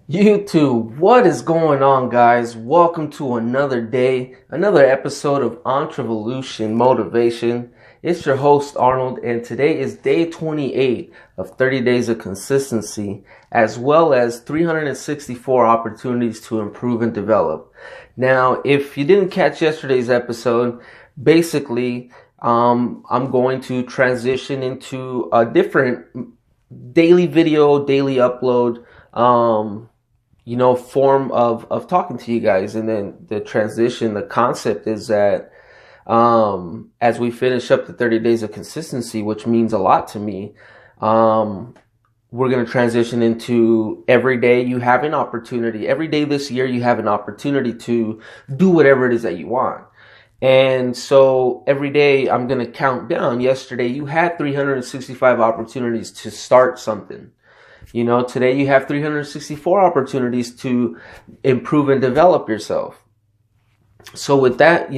YouTube, what is going on, guys? Welcome to another day, another episode of Entrevolution Motivation. It's your host, Arnold, and today is day 28 of 30 days of consistency, as well as 364 opportunities to improve and develop. Now, if you didn't catch yesterday's episode, basically, I'm going to transition into a different daily video, daily upload, form of talking to you guys. And then the transition, the concept is that, as we finish up the 30 days of consistency, which means a lot to me, we're going to transition into every day you have an opportunity. Every day this year, you have an opportunity to do whatever it is that you want. And so every day I'm going to count down. Yesterday, you had 365 opportunities to start something. Today you have 364 opportunities to improve and develop yourself. So with that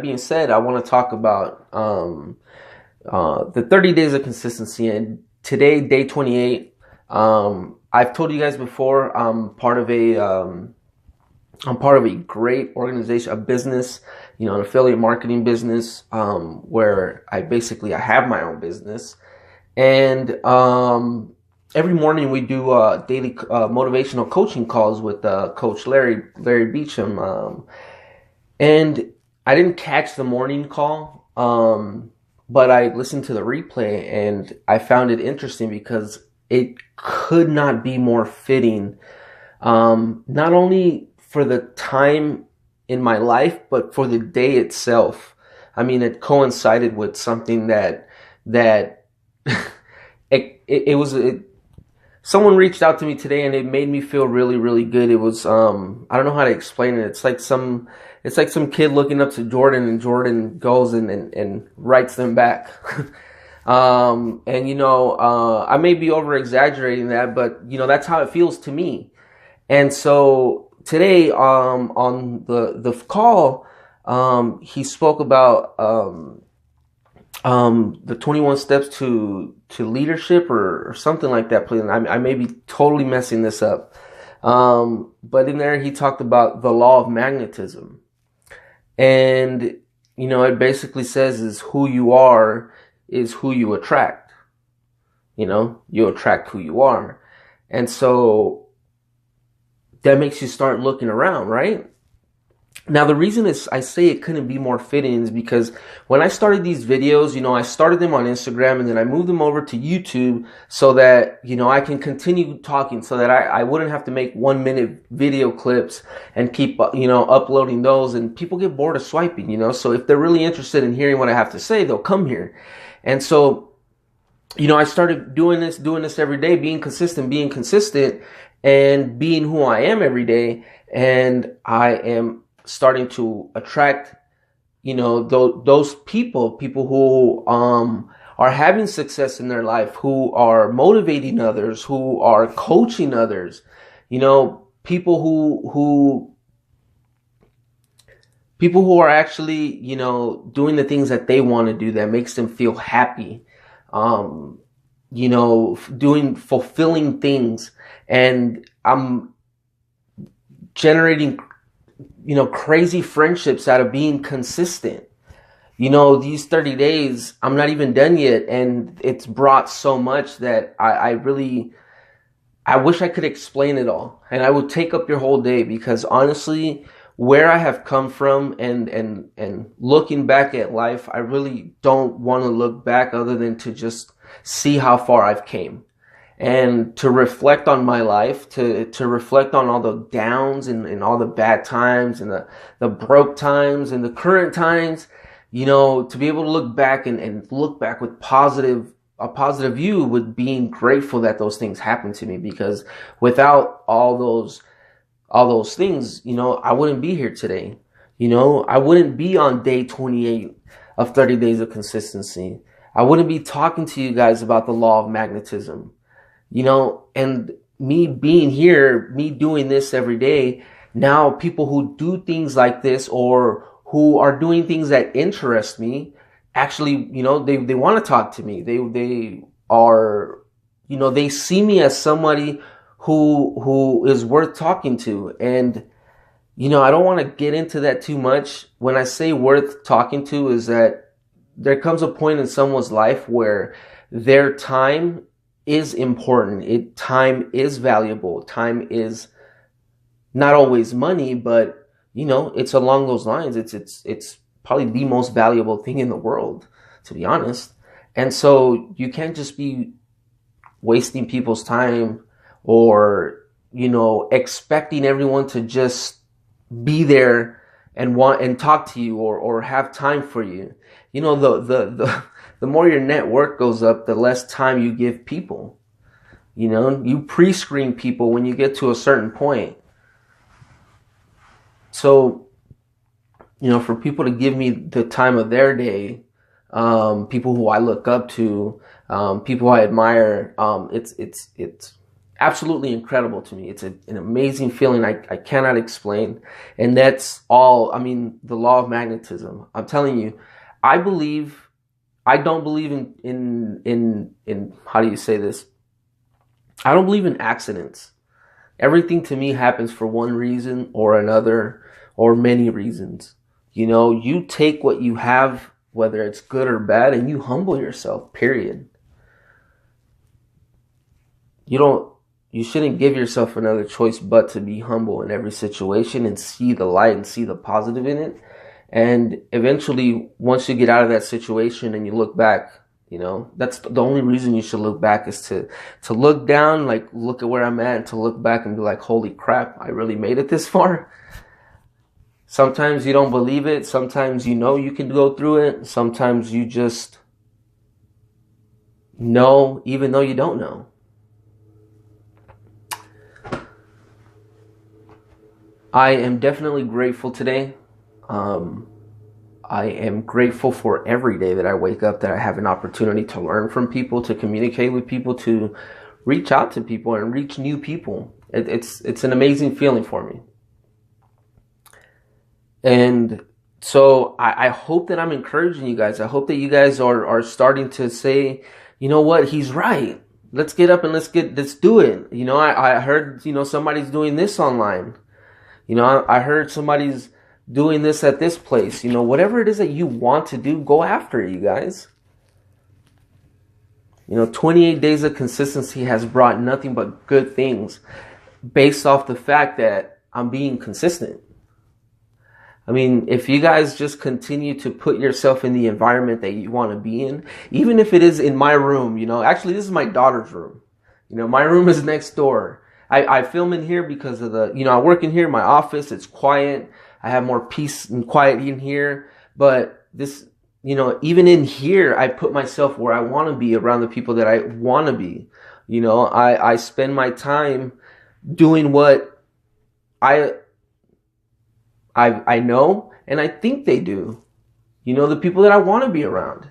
being said, I want to talk about the 30 days of consistency. And today, day 28, I've told you guys before, I'm part of a great organization, a business, an affiliate marketing business, where I have my own business. And every morning we do daily motivational coaching calls with Coach Larry Beecham. And I didn't catch the morning call, but I listened to the replay, and I found it interesting because it could not be more fitting, not only for the time in my life, but for the day itself. I mean, it coincided with something that someone reached out to me today, and it made me feel really, really good. It was, I don't know how to explain it. It's like some kid looking up to Jordan, and Jordan goes and writes them back. I may be over exaggerating that, but that's how it feels to me. And so today, on the call, he spoke about, the 21 steps to leadership or something like that. Please, I may be totally messing this up. But in there, he talked about the law of magnetism. And, it basically says is who you are is who you attract. You attract who you are. And so that makes you start looking around, right? Now, the reason I say it couldn't be more fitting is because when I started these videos, I started them on Instagram, and then I moved them over to YouTube so that, I can continue talking, so that I wouldn't have to make 1-minute video clips and keep, uploading those, and people get bored of swiping, so if they're really interested in hearing what I have to say, they'll come here. And so, I started doing this every day, being consistent, and being who I am every day. And I am starting to attract, those people who are having success in their life, who are motivating others, who are coaching others, people who are actually, doing the things that they want to do that makes them feel happy, doing fulfilling things. And I'm generating crazy friendships out of being consistent. These 30 days, I'm not even done yet, and it's brought so much that I wish I could explain it all, and I would take up your whole day, because honestly, where I have come from and looking back at life, I really don't want to look back other than to just see how far I've came. And to reflect on my life, to reflect on all the downs and all the bad times and the broke times and the current times, to be able to look back and look back with a positive view, with being grateful that those things happened to me, because without all those things, I wouldn't be here today. I wouldn't be on day 28 of 30 days of consistency. I wouldn't be talking to you guys about the law of magnetism. And me being here, me doing this every day, now people who do things like this, or who are doing things that interest me, actually, they want to talk to me. They are, they see me as somebody who is worth talking to. And, I don't want to get into that too much. When I say worth talking to, is that there comes a point in someone's life where their time is important. Time is valuable. Time is not always money, but it's along those lines. It's probably the most valuable thing in the world, to be honest. And so you can't just be wasting people's time or, expecting everyone to just be there and want and talk to you or have time for you. The more your network goes up, the less time you give people. You pre-screen people when you get to a certain point. So, for people to give me the time of their day, people who I look up to, people I admire, it's absolutely incredible to me. It's an amazing feeling I cannot explain. And that's all, the law of magnetism. I'm telling you, I don't believe in how do you say this? I don't believe in accidents. Everything to me happens for one reason or another, or many reasons. You take what you have, whether it's good or bad, and you humble yourself, period. You shouldn't give yourself another choice but to be humble in every situation and see the light and see the positive in it. And eventually, once you get out of that situation and you look back, that's the only reason you should look back, is to look down, like look at where I'm at, and to look back and be like, holy crap, I really made it this far. Sometimes you don't believe it. Sometimes you can go through it. Sometimes you just know, even though you don't know. I am definitely grateful today. I am grateful for every day that I wake up, that I have an opportunity to learn from people, to communicate with people, to reach out to people and reach new people. It's an amazing feeling for me. And so I hope that I'm encouraging you guys. I hope that you guys are starting to say, you know what, he's right. Let's get up and let's do it. I heard, somebody's doing this online. I heard somebody's doing this at this place. Whatever it is that you want to do, go after it, you guys. 28 days of consistency has brought nothing but good things based off the fact that I'm being consistent. If you guys just continue to put yourself in the environment that you want to be in, even if it is in my room, actually this is my daughter's room. My room is next door. I film in here because of I work in here in my office. It's quiet. I have more peace and quiet in here. But this, even in here, I put myself where I want to be, around the people that I want to be. I spend my time doing what I know and I think they do. The people that I want to be around.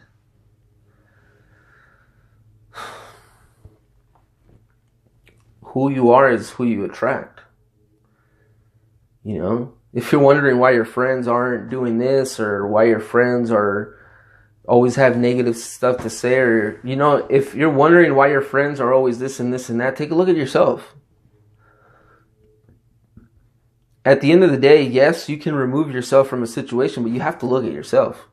Who you are is who you attract. If you're wondering why your friends aren't doing this, or why your friends always have negative stuff to say, or, if you're wondering why your friends are always this and this and that, take a look at yourself. At the end of the day, yes, you can remove yourself from a situation, but you have to look at yourself.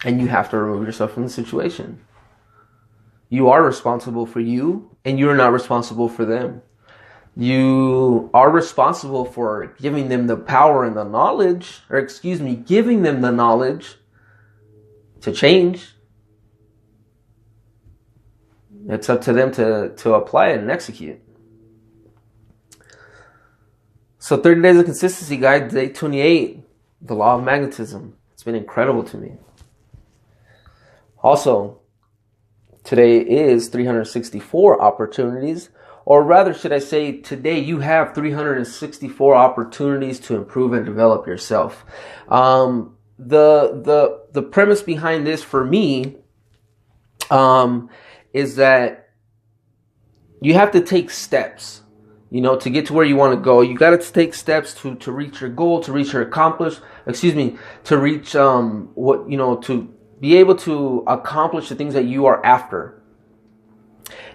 And you have to remove yourself from the situation. You are responsible for you, and you are not responsible for them. You are responsible for giving them the power and the knowledge, giving them the knowledge to change. It's up to them to apply it and execute. So 30 days of consistency, guys, day 28, the law of magnetism. It's been incredible to me. Also, today is 364 opportunities, or rather, should I say, today you have 364 opportunities to improve and develop yourself. The premise behind this for me is that you have to take steps, to get to where you want to go. You got to take steps to reach your goal, to reach your to reach to be able to accomplish the things that you are after.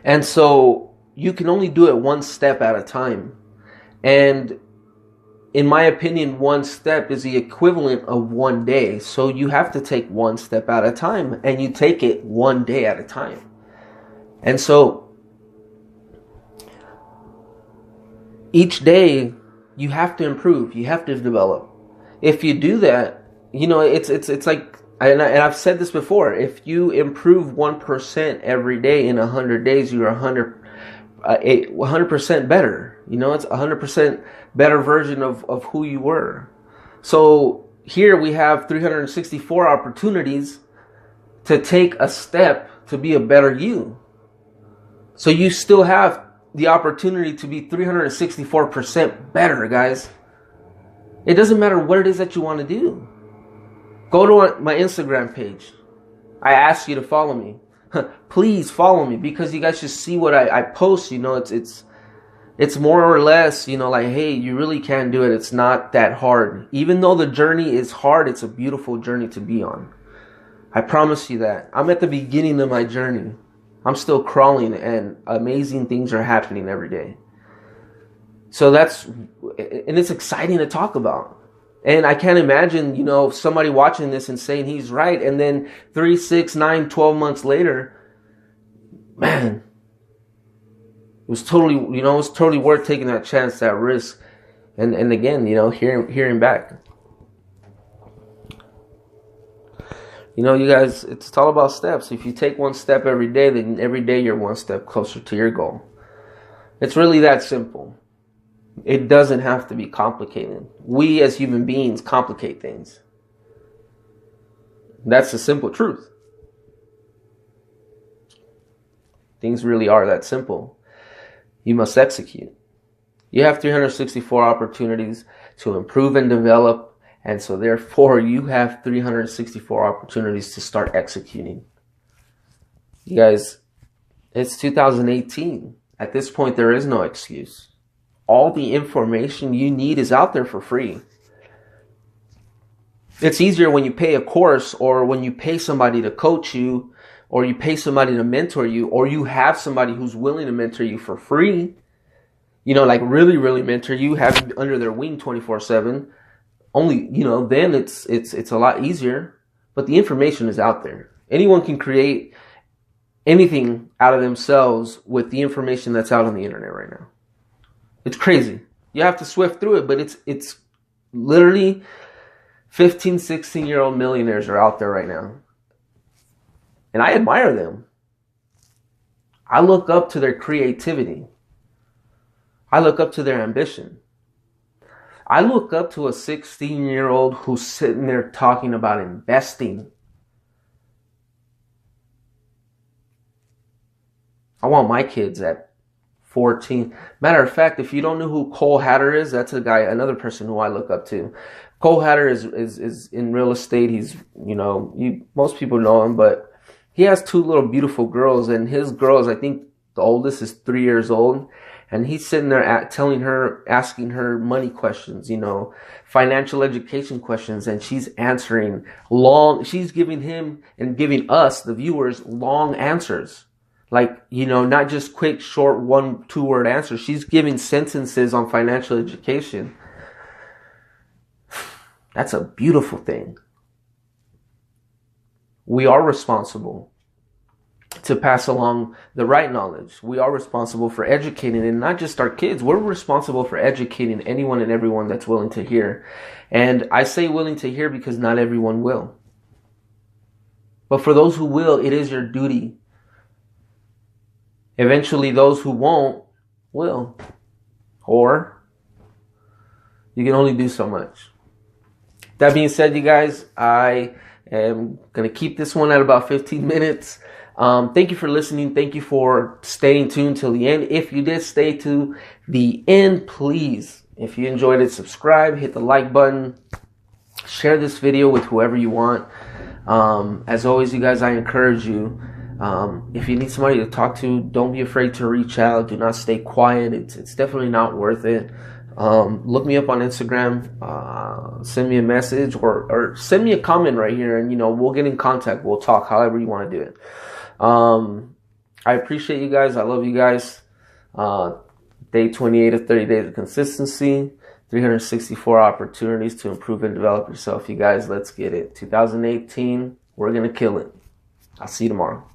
And so, you can only do it one step at a time. And in my opinion, one step is the equivalent of one day. So you have to take one step at a time, and you take it one day at a time. And so each day you have to improve, you have to develop. If you do that, it's like, and I've said this before, if you improve 1% every day in 100 days, you're 100% better. It's 100% better version of who you were. So here we have 364 opportunities to take a step to be a better you. So you still have the opportunity to be 364% better, guys. It doesn't matter what it is that you want to do. Go to my Instagram page. I ask you to follow me. Please follow me, because you guys should see what I post. It's more or less, like, hey, you really can do it. It's not that hard. Even though the journey is hard, it's a beautiful journey to be on. I promise you that. I'm at the beginning of my journey. I'm still crawling, and amazing things are happening every day. So and it's exciting to talk about. And I can't imagine, somebody watching this and saying he's right. And then 3, 6, 9, 12 months later, man, it was totally worth taking that chance, that risk. And again, hearing back. You guys, it's all about steps. If you take one step every day, then every day you're one step closer to your goal. It's really that simple. It doesn't have to be complicated. We as human beings complicate things. That's the simple truth. Things really are that simple. You must execute. You have 364 opportunities to improve and develop. And so therefore, you have 364 opportunities to start executing. You guys, it's 2018. At this point, there is no excuse. All the information you need is out there for free. It's easier when you pay a course, or when you pay somebody to coach you, or you pay somebody to mentor you, or you have somebody who's willing to mentor you for free. Like really, really mentor you, have you under their wing 24/7. Only, then it's a lot easier. But the information is out there. Anyone can create anything out of themselves with the information that's out on the internet right now. It's crazy. You have to swift through it, but it's literally 15, 16-year-old millionaires are out there right now. And I admire them. I look up to their creativity. I look up to their ambition. I look up to a 16-year-old who's sitting there talking about investing. I want my kids at 14. Matter of fact, if you don't know who Cole Hatter is, that's another person who I look up to. Cole Hatter is in real estate. He's, most people know him, but he has 2 little beautiful girls, and his girls, I think the oldest is 3 years old. And he's sitting there asking her money questions, financial education questions, and she's answering she's giving him and giving us, the viewers, long answers. Like, not just quick, short, 1-2 word answers. She's giving sentences on financial education. That's a beautiful thing. We are responsible to pass along the right knowledge. We are responsible for educating, and not just our kids. We're responsible for educating anyone and everyone that's willing to hear. And I say willing to hear because not everyone will. But for those who will, it is your duty. Eventually, those who won't will. Or you can only do so much. That being said, you guys, I am going to keep this one at about 15 minutes. Thank you for listening. Thank you for staying tuned till the end. If you did stay to the end, please, if you enjoyed it, subscribe, hit the like button, share this video with whoever you want. As always, you guys, I encourage you, if you need somebody to talk to, don't be afraid to reach out. Do not stay quiet. It's definitely not worth it. Look me up on Instagram, send me a message, or send me a comment right here, and we'll get in contact. We'll talk however you want to do it. I appreciate you guys. I love you guys. Day 28 of 30 days of consistency. 364 opportunities to improve and develop yourself. You guys, let's get it. 2018, we're going to kill it. I'll see you tomorrow.